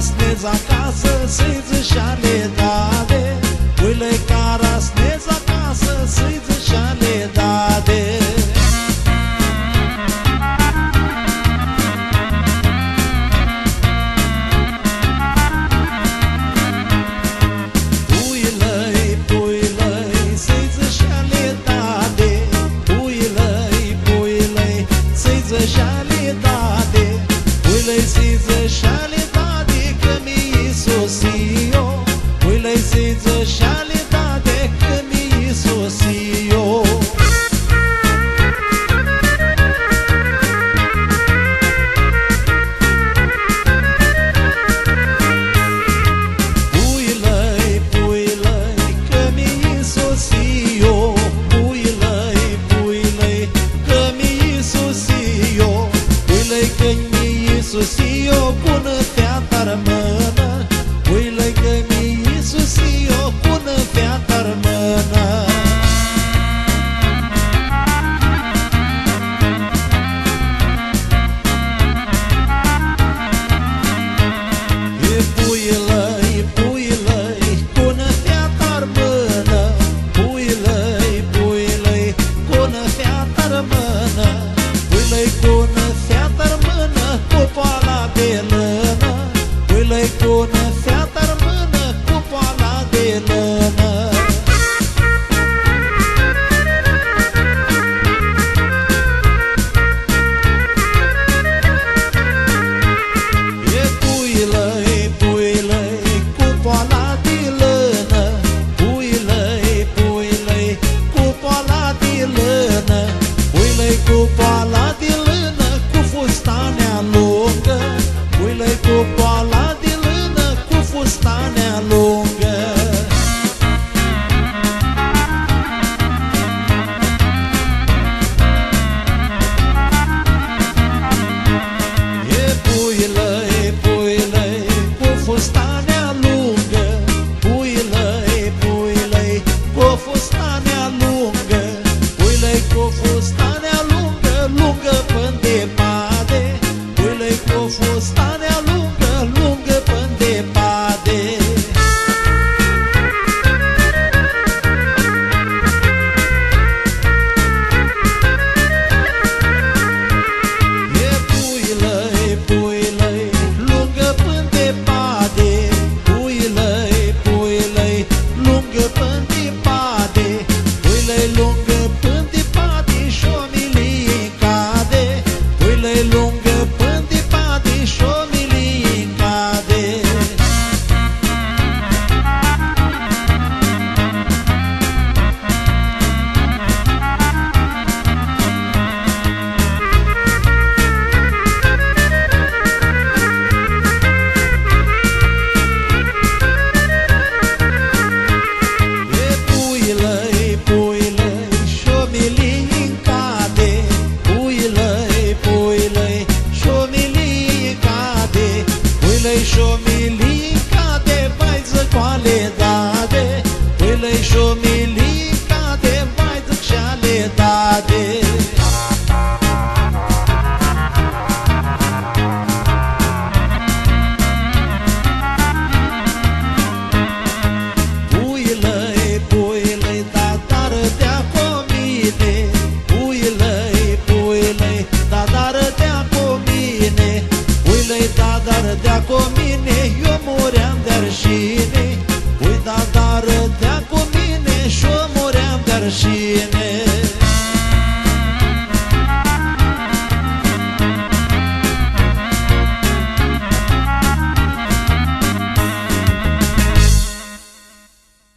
carasnez acasă, să-i ziceale dade. Uile carasnez acasă, să-i ziceale dade. Iisusio, pune feata rămână. Uile că mi Iisusio, pune feata rămână. Puile, pune feata rămână. Puile, pune feata rămână. Puile, pune feata rămână. Cu poala de lână. Puile, pune feata rămână. Cu poala de lână. Cu poala de lână, cu fustanea lungă. Puile cu poala de lână, cu fustanea lungă. E puile, cu fustanea lungă. Puile, cu fustanea lungă. Puile cu fustanea lungă până de pade. Puile cu fustanea lungă până de pade. E puile, lungă până de pade. Puile, lungă până de pade. Puile lungă până de pade și-o milie cade. Puile lungă până de pade și-o milie cade. Puile, și-o milie cade. Puile, și-o milie cade. Puile și-o milie cade, vai zăcoale dade. Puile și-o milie cade, vai zăceale dade. Puile, dar dea cu mine. Puile, dar dea cu mine. Puile, dar dea cu mine. Eu muream de arșine. Puile, dar dea cu mine și eu muream de arșine.